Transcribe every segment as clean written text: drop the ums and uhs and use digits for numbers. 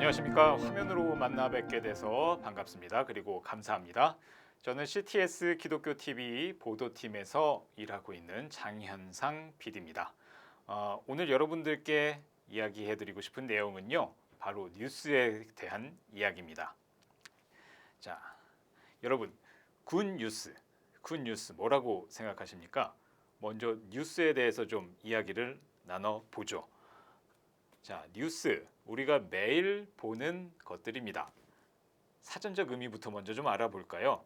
안녕하십니까. 화면으로 만나 뵙게 돼서 반갑습니다. 그리고 감사합니다. 저는 CTS 기독교 TV 보도팀에서 일하고 있는 장현상 PD입니다. 오늘 여러분들께 이야기해드리고 싶은 내용은요, 바로 뉴스에 대한 이야기입니다. 자, 여러분, 굿 뉴스 뭐라고 생각하십니까? 먼저 뉴스에 대해서 좀 이야기를 나눠보죠. 자, 뉴스, 우리가 매일 보는 것들입니다. 사전적 의미부터 먼저 좀 알아볼까요?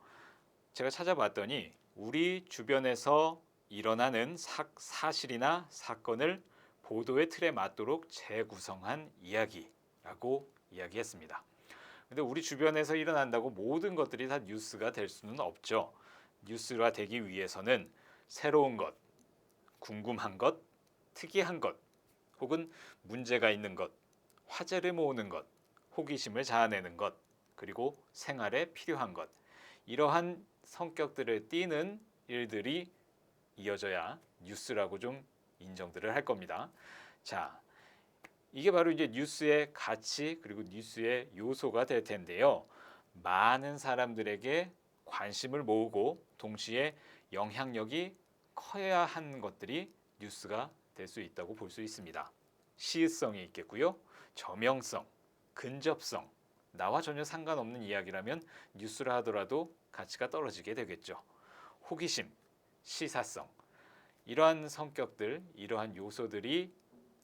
제가 찾아봤더니 우리 주변에서 일어나는 사실이나 사건을 보도의 틀에 맞도록 재구성한 이야기라고 이야기했습니다. 근데 우리 주변에서 일어난다고 모든 것들이 다 뉴스가 될 수는 없죠. 뉴스가 되기 위해서는 새로운 것, 궁금한 것, 특이한 것, 혹은 문제가 있는 것, 화제를 모으는 것, 호기심을 자아내는 것, 그리고 생활에 필요한 것, 이러한 성격들을 띠는 일들이 이어져야 뉴스라고 좀 인정들을 할 겁니다. 자, 이게 바로 이제 뉴스의 가치 그리고 뉴스의 요소가 될 텐데요. 많은 사람들에게 관심을 모으고 동시에 영향력이 커야 하는 것들이 뉴스가 될 수 있다고 볼 수 있습니다. 시의성이 있겠고요. 저명성, 근접성, 나와 전혀 상관없는 이야기라면 뉴스라 하더라도 가치가 떨어지게 되겠죠. 호기심, 시사성, 이러한 성격들, 이러한 요소들이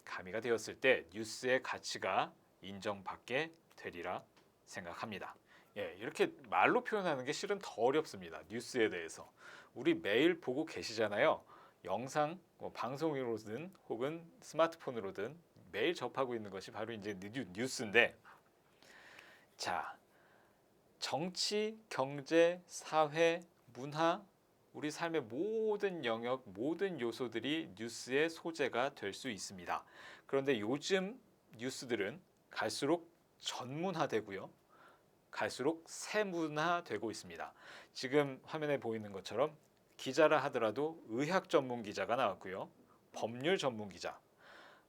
가미가 되었을 때 뉴스의 가치가 인정받게 되리라 생각합니다. 예, 이렇게 말로 표현하는 게 실은 더 어렵습니다. 뉴스에 대해서. 우리 매일 보고 계시잖아요. 영상, 방송으로든 혹은 스마트폰으로든 매일 접하고 있는 것이 바로 이제 뉴스인데, 자, 정치, 경제, 사회, 문화, 우리 삶의 모든 영역, 모든 요소들이 뉴스의 소재가 될 수 있습니다. 그런데 요즘 뉴스들은 갈수록 전문화되고요. 갈수록 세문화되고 있습니다. 지금 화면에 보이는 것처럼 기자라 하더라도 의학 전문 기자가 나왔고요. 법률 전문 기자,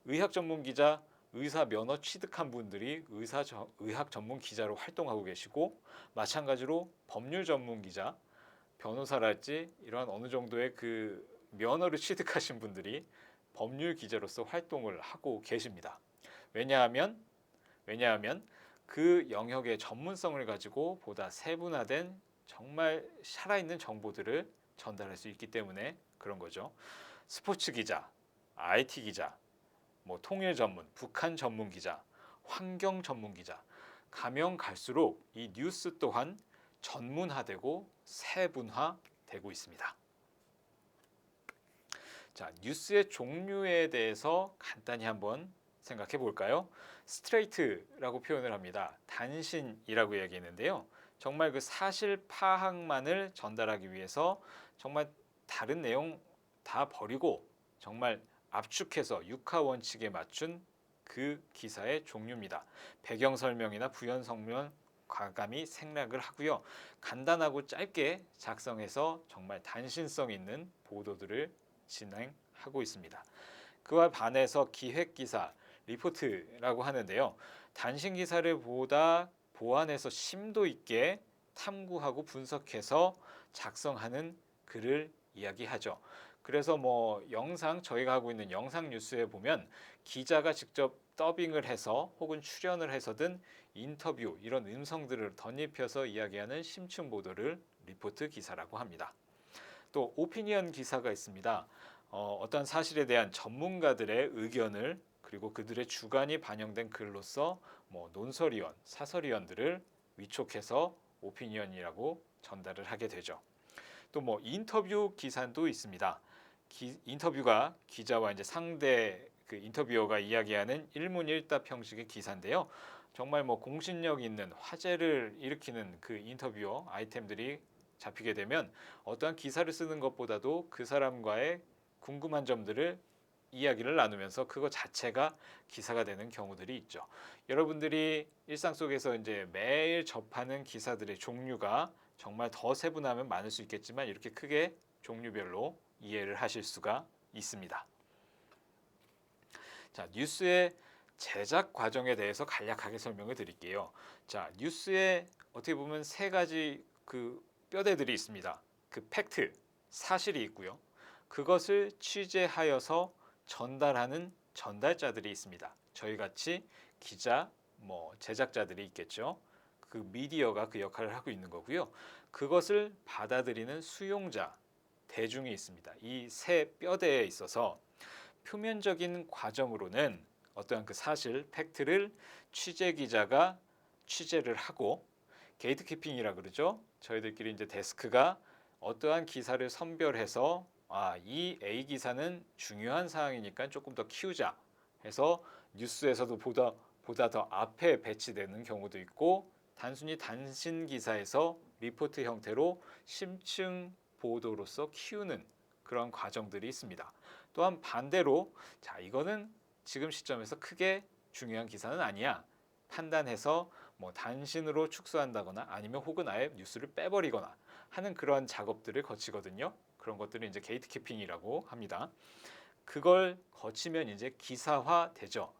의학 전문 기자, 의사 면허 취득한 분들이 의학 전문 기자로 활동하고 계시고, 마찬가지로 법률 전문 기자, 변호사랄지 이러한 어느 정도의 그 면허를 취득하신 분들이 법률 기자로서 활동을 하고 계십니다. 왜냐하면 그 영역의 전문성을 가지고 보다 세분화된 정말 살아있는 정보들을 전달할 수 있기 때문에 그런 거죠. 스포츠 기자, IT 기자, 통일 전문, 북한 전문 기자, 환경 전문 기자, 가면 갈수록 이 뉴스 또한 전문화되고 세분화되고 있습니다. 자, 뉴스의 종류에 대해서 간단히 한번 생각해 볼까요? 스트레이트라고 표현을 합니다. 단신이라고 얘기했는데요. 정말 그 사실 파악만을 전달하기 위해서 정말 다른 내용 다 버리고 정말 압축해서 육하 원칙에 맞춘 그 기사의 종류입니다. 배경 설명이나 부연 설명 과감히 생략을 하고요. 간단하고 짧게 작성해서 정말 단신성 있는 보도들을 진행하고 있습니다. 그와 반해서 기획기사, 리포트라고 하는데요. 단신 기사를 보다 보완해서 심도 있게 탐구하고 분석해서 작성하는 글을 이야기하죠. 그래서 영상, 저희가 하고 있는 영상 뉴스에 보면 기자가 직접 더빙을 해서 혹은 출연을 해서든 인터뷰, 이런 음성들을 덧입혀서 이야기하는 심층 보도를 리포트 기사라고 합니다. 또 오피니언 기사가 있습니다. 어떤 사실에 대한 전문가들의 의견을 그리고 그들의 주관이 반영된 글로서 논설위원, 사설위원들을 위촉해서 오피니언이라고 전달을 하게 되죠. 또 인터뷰 기사도 있습니다. 인터뷰가 기자와 이제 상대 그 인터뷰어가 이야기하는 일문일답 형식의 기사인데요. 정말 공신력 있는 화제를 일으키는 그 인터뷰어 아이템들이 잡히게 되면 어떠한 기사를 쓰는 것보다도 그 사람과의 궁금한 점들을 이야기를 나누면서 그거 자체가 기사가 되는 경우들이 있죠. 여러분들이 일상 속에서 이제 매일 접하는 기사들의 종류가 정말 더 세분하면 많을 수 있겠지만 이렇게 크게 종류별로 이해를 하실 수가 있습니다. 자, 뉴스의 제작 과정에 대해서 간략하게 설명을 드릴게요. 자, 뉴스에 어떻게 보면 세 가지 그 뼈대들이 있습니다. 그 팩트, 사실이 있고요. 그것을 취재하여서 전달하는 전달자들이 있습니다. 저희 같이 기자, 제작자들이 있겠죠. 그 미디어가 그 역할을 하고 있는 거고요. 그것을 받아들이는 수용자, 대중이 있습니다. 이 세 뼈대에 있어서 표면적인 과정으로는 어떠한 그 사실, 팩트를 취재 기자가 취재를 하고 게이트키핑이라 그러죠. 저희들끼리 이제 데스크가 어떠한 기사를 선별해서 이 A 기사는 중요한 사항이니까 조금 더 키우자 해서 뉴스에서도 보다 더 앞에 배치되는 경우도 있고 단순히 단신 기사에서 리포트 형태로 심층 보도로서 키우는 그런 과정들이 있습니다. 또한 반대로 자 이거는 지금 시점에서 크게 중요한 기사는 아니야 판단해서 단신으로 축소한다거나 아니면 혹은 아예 뉴스를 빼버리거나 하는 그런 작업들을 거치거든요. 그런 것들을 이제 게이트키핑이라고 합니다. 그걸 거치면 이제 기사화 되죠.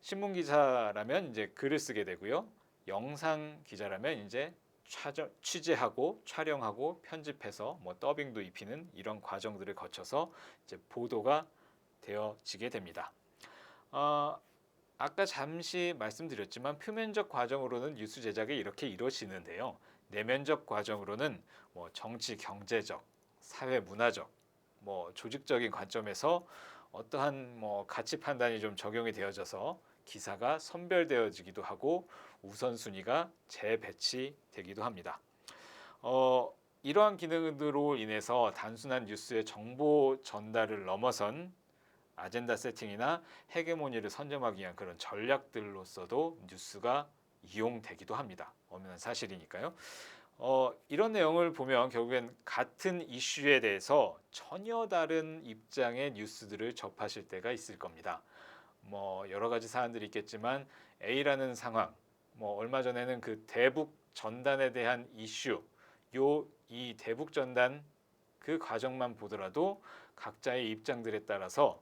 신문 기자라면 이제 글을 쓰게 되고요. 영상 기자라면 이제 취재하고 촬영하고 편집해서 더빙도 입히는 이런 과정들을 거쳐서 이제 보도가 되어지게 됩니다. 아까 잠시 말씀드렸지만 표면적 과정으로는 뉴스 제작이 이렇게 이루어지는데요. 내면적 과정으로는 정치, 경제적, 사회, 문화적, 조직적인 관점에서 어떠한 가치 판단이 좀 적용이 되어져서 기사가 선별되어지기도 하고 우선순위가 재배치되기도 합니다. 이러한 기능으로 인해서 단순한 뉴스의 정보 전달을 넘어선 아젠다 세팅이나 헤게모니를 선점하기 위한 그런 전략들로서도 뉴스가 이용되기도 합니다. 엄연한 사실이니까요. 이런 내용을 보면 결국엔 같은 이슈에 대해서 전혀 다른 입장의 뉴스들을 접하실 때가 있을 겁니다. 여러 가지 사안들이 있겠지만 A라는 상황, 얼마 전에는 그 대북 전단에 대한 이슈, 이 대북 전단 그 과정만 보더라도 각자의 입장들에 따라서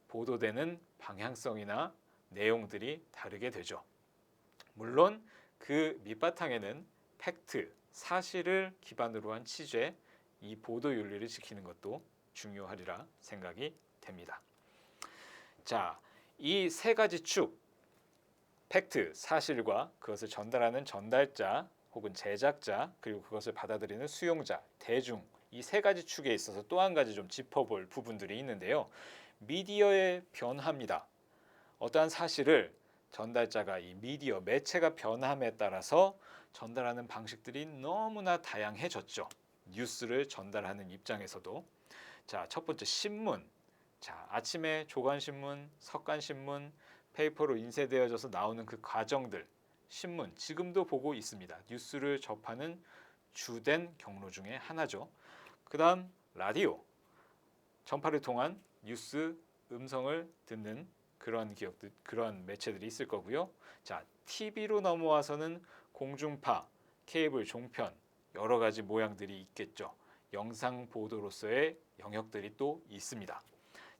보도되는 방향성이나 내용들이 다르게 되죠. 물론 그 밑바탕에는 팩트, 사실을 기반으로 한 취재, 이 보도 윤리를 지키는 것도 중요하리라 생각이 됩니다. 자, 이 세 가지 축, 팩트, 사실과 그것을 전달하는 전달자 혹은 제작자 그리고 그것을 받아들이는 수용자, 대중 이 세 가지 축에 있어서 또 한 가지 좀 짚어볼 부분들이 있는데요. 미디어의 변화입니다. 어떠한 사실을 전달자가 이 미디어, 매체가 변함에 따라서 전달하는 방식들이 너무나 다양해졌죠. 뉴스를 전달하는 입장에서도. 자, 첫 번째 신문. 자, 아침에 조간신문, 석간신문, 페이퍼로 인쇄되어져서 나오는 그 과정들. 신문, 지금도 보고 있습니다. 뉴스를 접하는 주된 경로 중에 하나죠. 그 다음 라디오. 전파를 통한 뉴스 음성을 듣는 그런 기업들, 그런 매체들이 있을 거고요. 자, TV로 넘어와서는 공중파, 케이블, 종편 여러 가지 모양들이 있겠죠. 영상 보도로서의 영역들이 또 있습니다.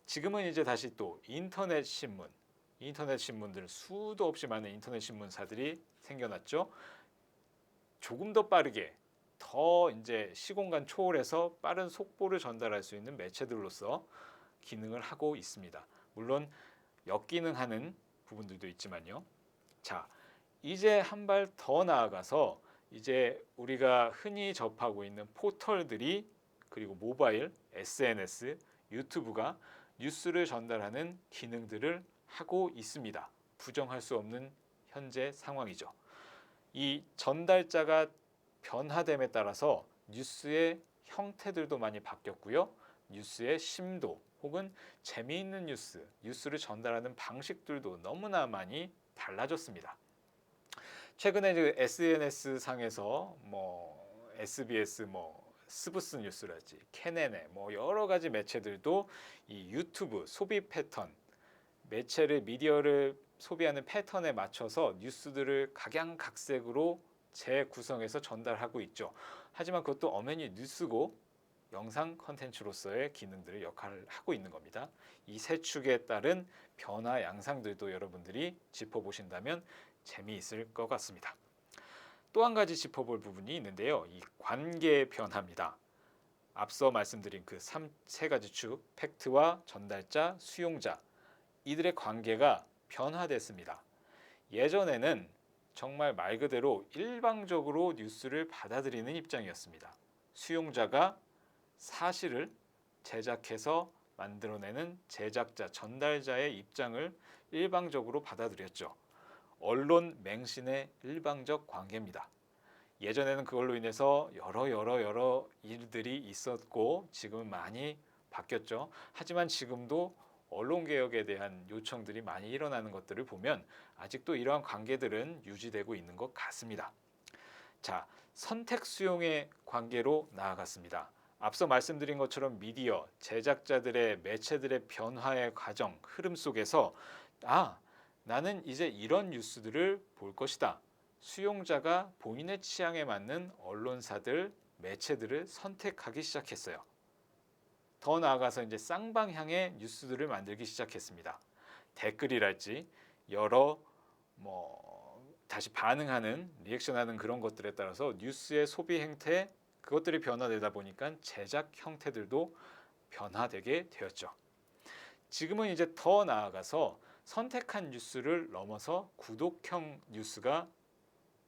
지금은 이제 다시 또 인터넷 신문들 수도 없이 많은 인터넷 신문사들이 생겨났죠. 조금 더 빠르게 더 이제 시공간 초월해서 빠른 속보를 전달할 수 있는 매체들로서 기능을 하고 있습니다. 물론 역기능하는 부분들도 있지만요. 자, 이제 한 발 더 나아가서 이제 우리가 흔히 접하고 있는 포털들이 그리고 모바일, SNS, 유튜브가 뉴스를 전달하는 기능들을 하고 있습니다. 부정할 수 없는 현재 상황이죠. 이 전달자가 변화됨에 따라서 뉴스의 형태들도 많이 바뀌었고요. 뉴스의 심도 혹은 재미있는 뉴스를 전달하는 방식들도 너무나 많이 달라졌습니다. 최근에 그 SNS 상에서 SBS 스브스 뉴스랄지 캐네네 여러 가지 매체들도 이 유튜브 소비 패턴 미디어를 소비하는 패턴에 맞춰서 뉴스들을 각양각색으로 재구성해서 전달하고 있죠. 하지만 그것도 엄연히 뉴스고 영상 컨텐츠로서의 기능들을 역할을 하고 있는 겁니다. 이 세 축에 따른 변화 양상들도 여러분들이 짚어보신다면 재미있을 것 같습니다. 또 한 가지 짚어볼 부분이 있는데요. 이 관계 변화입니다. 앞서 말씀드린 그 세 가지 축, 팩트와 전달자, 수용자, 이들의 관계가 변화됐습니다. 예전에는 정말 말 그대로 일방적으로 뉴스를 받아들이는 입장이었습니다. 수용자가 사실을 제작해서 만들어내는 제작자, 전달자의 입장을 일방적으로 받아들였죠. 언론 맹신의 일방적 관계입니다. 예전에는 그걸로 인해서 여러 일들이 있었고 지금은 많이 바뀌었죠. 하지만 지금도 언론개혁에 대한 요청들이 많이 일어나는 것들을 보면 아직도 이러한 관계들은 유지되고 있는 것 같습니다. 자, 선택 수용의 관계로 나아갔습니다. 앞서 말씀드린 것처럼 미디어, 제작자들의 매체들의 변화의 과정, 흐름 속에서 나는 이제 이런 뉴스들을 볼 것이다. 수용자가 본인의 취향에 맞는 언론사들, 매체들을 선택하기 시작했어요. 더 나아가서 이제 쌍방향의 뉴스들을 만들기 시작했습니다. 댓글이랄지 여러 다시 반응하는, 리액션하는 그런 것들에 따라서 뉴스의 소비 행태, 그것들이 변화되다 보니까 제작 형태들도 변화되게 되었죠. 지금은 이제 더 나아가서 선택한 뉴스를 넘어서 구독형 뉴스가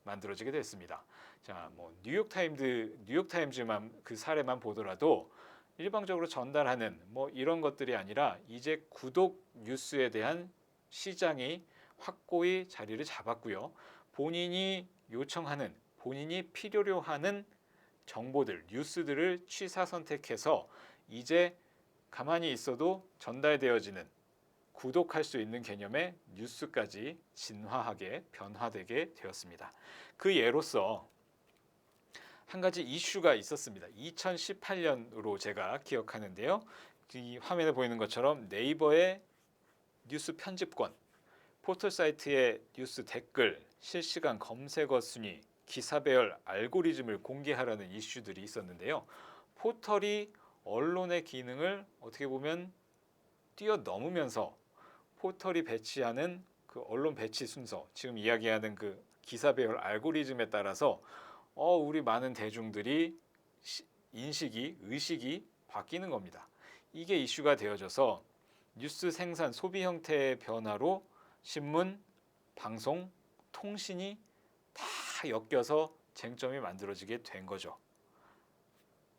만들어지게 됐습니다. 자, 뉴욕타임즈만 그 사례만 보더라도 일방적으로 전달하는 이런 것들이 아니라 이제 구독 뉴스에 대한 시장이 확고히 자리를 잡았고요. 본인이 요청하는, 본인이 필요로 하는 정보들, 뉴스들을 취사 선택해서 이제 가만히 있어도 전달되어지는, 구독할 수 있는 개념의 뉴스까지 진화하게 변화되게 되었습니다. 그 예로서 한 가지 이슈가 있었습니다. 2018년으로 제가 기억하는데요. 이 화면에 보이는 것처럼 네이버의 뉴스 편집권, 포털 사이트의 뉴스 댓글, 실시간 검색어 순위, 기사 배열 알고리즘을 공개하라는 이슈들이 있었는데요. 포털이 언론의 기능을 어떻게 보면 뛰어넘으면서 포털이 배치하는 그 언론 배치 순서, 지금 이야기하는 그 기사 배열 알고리즘에 따라서 우리 많은 대중들이 인식이, 의식이 바뀌는 겁니다. 이게 이슈가 되어져서 뉴스 생산, 소비 형태의 변화로 신문, 방송, 통신이 다 엮여서 쟁점이 만들어지게 된 거죠.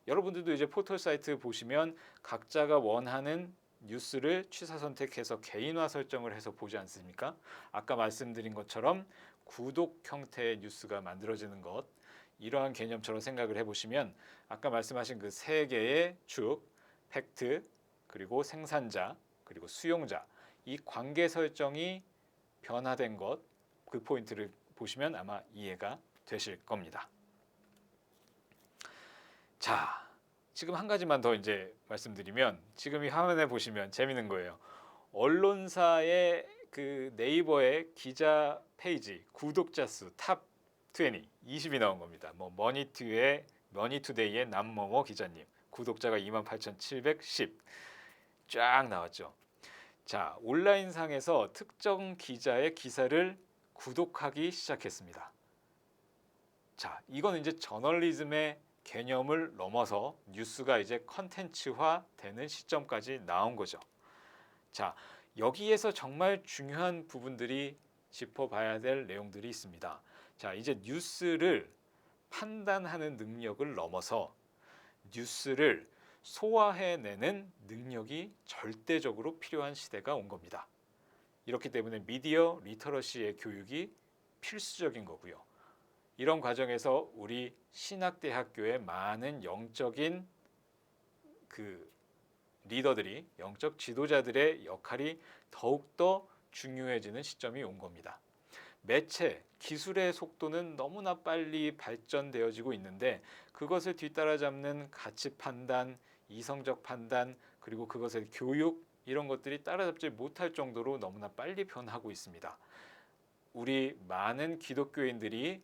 여러분들도 이제 포털 사이트 보시면 각자가 원하는 뉴스를 취사 선택해서 개인화 설정을 해서 보지 않습니까? 아까 말씀드린 것처럼 구독 형태의 뉴스가 만들어지는 것, 이러한 개념처럼 생각을 해보시면 아까 말씀하신 그 세 개의 축, 팩트, 그리고 생산자, 그리고 수용자, 이 관계 설정이 변화된 것, 그 포인트를 보시면 아마 이해가 되실 겁니다. 자, 지금 한 가지만 더 이제 말씀드리면, 지금 이 화면에 보시면 재밌는 거예요. 언론사의 그 네이버의 기자 페이지 구독자 수 탑 20이 나온 겁니다. 머니투데이의 남모모 기자님 구독자가 28,710 쫙 나왔죠. 자, 온라인상에서 특정 기자의 기사를 구독하기 시작했습니다. 자, 이건 이제 저널리즘의 개념을 넘어서 뉴스가 이제 컨텐츠화 되는 시점까지 나온 거죠. 자, 여기에서 정말 중요한 부분들이 짚어봐야 될 내용들이 있습니다. 자, 이제 뉴스를 판단하는 능력을 넘어서 뉴스를 소화해내는 능력이 절대적으로 필요한 시대가 온 겁니다. 이렇기 때문에 미디어 리터러시의 교육이 필수적인 거고요. 이런 과정에서 우리 신학대학교의 많은 영적인 그 리더들이, 영적 지도자들의 역할이 더욱더 중요해지는 시점이 온 겁니다. 매체, 기술의 속도는 너무나 빨리 발전되어지고 있는데 그것을 뒤따라잡는 가치 판단, 이성적 판단, 그리고 그것의 교육, 이런 것들이 따라잡지 못할 정도로 너무나 빨리 변하고 있습니다. 우리 많은 기독교인들이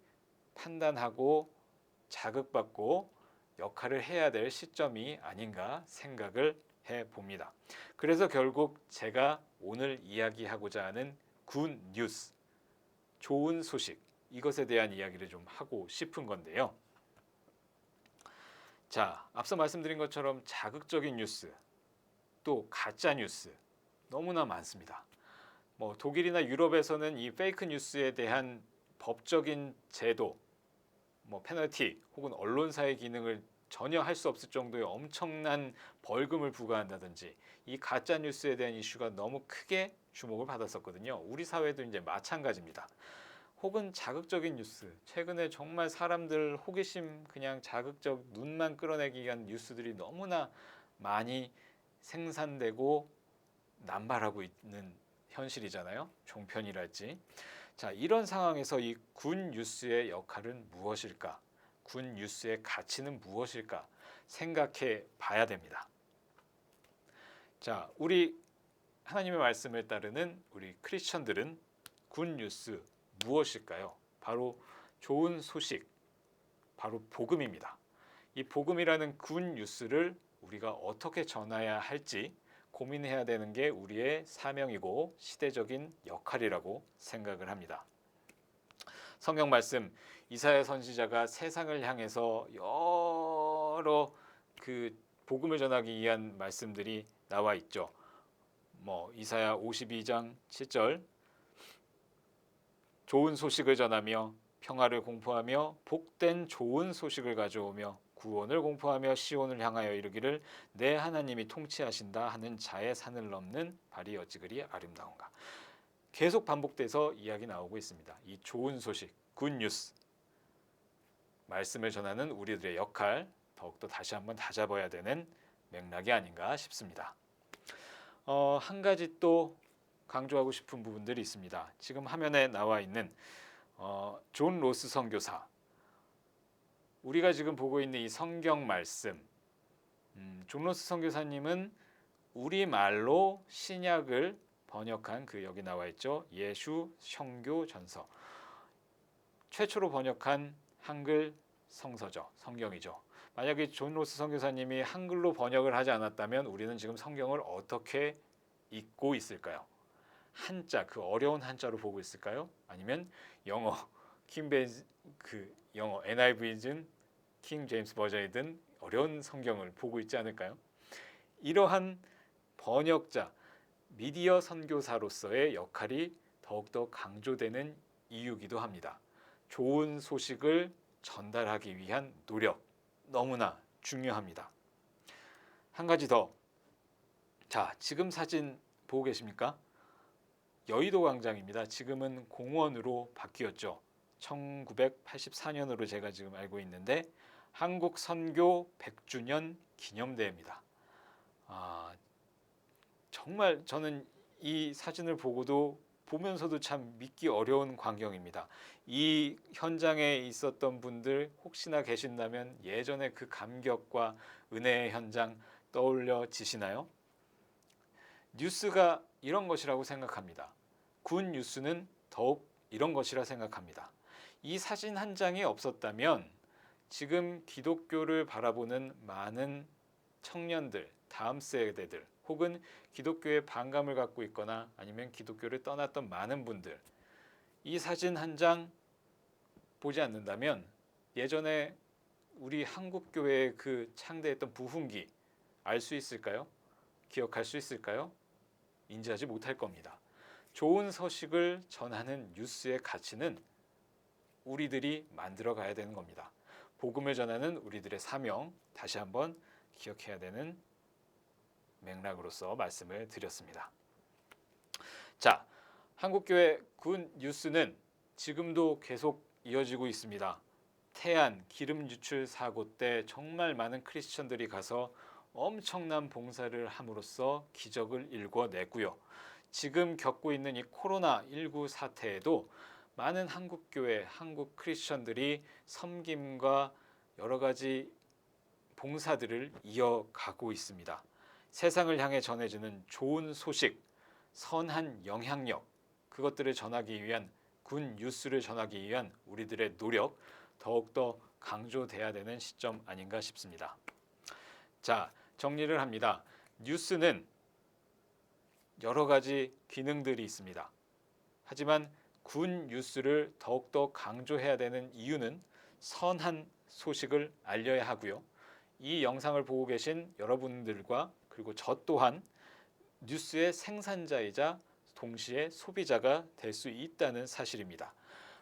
판단하고 자극받고 역할을 해야 될 시점이 아닌가 생각을 해봅니다. 그래서 결국 제가 오늘 이야기하고자 하는 굿 뉴스, 좋은 소식, 이것에 대한 이야기를 좀 하고 싶은 건데요. 자, 앞서 말씀드린 것처럼 자극적인 뉴스, 또 가짜 뉴스 너무나 많습니다. 뭐 독일이나 유럽에서는 이 페이크 뉴스에 대한 법적인 제도, 뭐 페널티 혹은 언론사의 기능을 전혀 할 수 없을 정도의 엄청난 벌금을 부과한다든지 이 가짜 뉴스에 대한 이슈가 너무 크게 주목을 받았었거든요. 우리 사회도 이제 마찬가지입니다. 혹은 자극적인 뉴스, 최근에 정말 사람들 호기심 그냥 자극적 눈만 끌어내기 위한 뉴스들이 너무나 많이 생산되고 남발하고 있는 현실이잖아요. 종편이랄지. 자, 이런 상황에서 이 군 뉴스의 역할은 무엇일까? 군 뉴스의 가치는 무엇일까? 생각해 봐야 됩니다. 자, 우리 하나님의 말씀을 따르는 우리 크리스천들은 군 뉴스 무엇일까요? 바로 좋은 소식, 바로 복음입니다. 이 복음이라는 군 뉴스를 우리가 어떻게 전해야 할지 고민해야 되는 게 우리의 사명이고 시대적인 역할이라고 생각을 합니다. 성경 말씀 이사야 선지자가 세상을 향해서 여러 그 복음을 전하기 위한 말씀들이 나와 있죠. 뭐 이사야 52장 7절 좋은 소식을 전하며 평화를 공포하며 복된 좋은 소식을 가져오며 구원을 공포하며 시온을 향하여 이르기를 내 하나님이 통치하신다 하는 자의 산을 넘는 발이 어찌 그리 아름다운가. 계속 반복돼서 이야기 나오고 있습니다. 이 좋은 소식, 굿뉴스, 말씀을 전하는 우리들의 역할 더욱더 다시 한번 다잡아야 되는 맥락이 아닌가 싶습니다. 한 가지 또 강조하고 싶은 부분들이 있습니다. 지금 화면에 나와 있는 존 로스 선교사, 우리가 지금 보고 있는 이 성경 말씀, 존 로스 선교사님은 우리말로 신약을 번역한 그 여기 나와 있죠. 예수 성교 전서, 최초로 번역한 한글 성서죠. 성경이죠. 만약에 존 로스 선교사님이 한글로 번역을 하지 않았다면 우리는 지금 성경을 어떻게 읽고 있을까요? 한자, 그 어려운 한자로 보고 있을까요? 아니면 영어, 영어 NIV든 킹 제임스 버전이든 어려운 성경을 보고 있지 않을까요? 이러한 번역자, 미디어 선교사로서의 역할이 더욱더 강조되는 이유기도 합니다. 좋은 소식을 전달하기 위한 노력, 너무나 중요합니다. 한 가지 더. 자, 지금 사진 보고 계십니까? 여의도 광장입니다. 지금은 공원으로 바뀌었죠. 1984년으로 제가 지금 알고 있는데 한국 선교 100주년 기념대회입니다. 정말 저는 이 사진을 보면서도 참 믿기 어려운 광경입니다. 이 현장에 있었던 분들 혹시나 계신다면 예전의 그 감격과 은혜의 현장 떠올려지시나요? 뉴스가 이런 것이라고 생각합니다. 군 뉴스는 더욱 이런 것이라 생각합니다. 이 사진 한 장이 없었다면 지금 기독교를 바라보는 많은 청년들, 다음 세대들 혹은 기독교에 반감을 갖고 있거나 아니면 기독교를 떠났던 많은 분들, 이 사진 한 장 보지 않는다면 예전에 우리 한국교회의 그 창대했던 부흥기 알 수 있을까요? 기억할 수 있을까요? 인지하지 못할 겁니다. 좋은 소식을 전하는 뉴스의 가치는 우리들이 만들어 가야 되는 겁니다. 복음을 전하는 우리들의 사명, 다시 한번 기억해야 되는 맥락으로서 말씀을 드렸습니다. 자, 한국교회 군 뉴스는 지금도 계속 이어지고 있습니다. 태안 기름 유출 사고 때 정말 많은 크리스천들이 가서 엄청난 봉사를 함으로써 기적을 일궈내고요. 지금 겪고 있는 이 코로나19 사태에도 많은 한국교회, 한국 크리스천들이 섬김과 여러 가지 봉사들을 이어가고 있습니다. 세상을 향해 전해지는 좋은 소식, 선한 영향력, 그것들을 전하기 위한 군 뉴스를 전하기 위한 우리들의 노력 더욱더 강조돼야 되는 시점 아닌가 싶습니다. 자, 정리를 합니다. 뉴스는 여러 가지 기능들이 있습니다. 하지만 군 뉴스를 더욱더 강조해야 되는 이유는 선한 소식을 알려야 하고요. 이 영상을 보고 계신 여러분들과 그리고 저 또한 뉴스의 생산자이자 동시에 소비자가 될 수 있다는 사실입니다.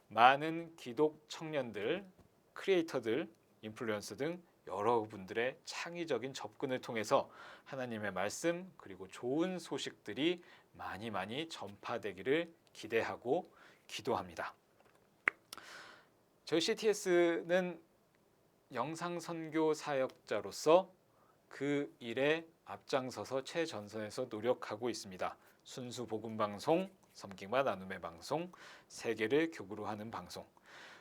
많은 기독 청년들, 크리에이터들, 인플루언서 등 여러분들의 창의적인 접근을 통해서 하나님의 말씀 그리고 좋은 소식들이 많이 전파되기를 기대하고 기도합니다. 저희 CTS는 영상 선교 사역자로서 그 일에 앞장서서 최전선에서 노력하고 있습니다. 순수 복음 방송, 섬김과 나눔의 방송, 세계를 교구로 하는 방송,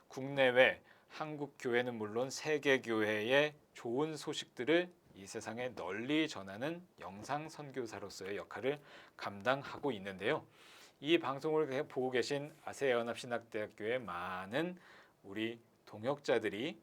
국내외 한국 교회는 물론 세계 교회의 좋은 소식들을 이 세상에 널리 전하는 영상 선교사로서의 역할을 감당하고 있는데요. 이 방송을 보고 계신 아세아연합신학대학교의 많은 우리 동역자들이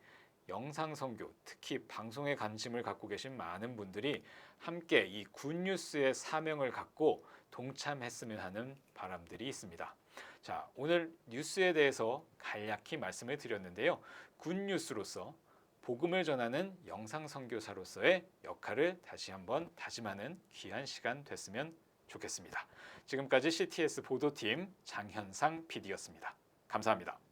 영상 선교, 특히 방송에 관심을 갖고 계신 많은 분들이 함께 이 굿뉴스의 사명을 갖고 동참했으면 하는 바람들이 있습니다. 자, 오늘 뉴스에 대해서 간략히 말씀을 드렸는데요. 굿뉴스로서 복음을 전하는 영상 선교사로서의 역할을 다시 한번 다짐하는 귀한 시간 됐으면 좋겠습니다. 지금까지 CTS 보도팀 장현상 PD였습니다. 감사합니다.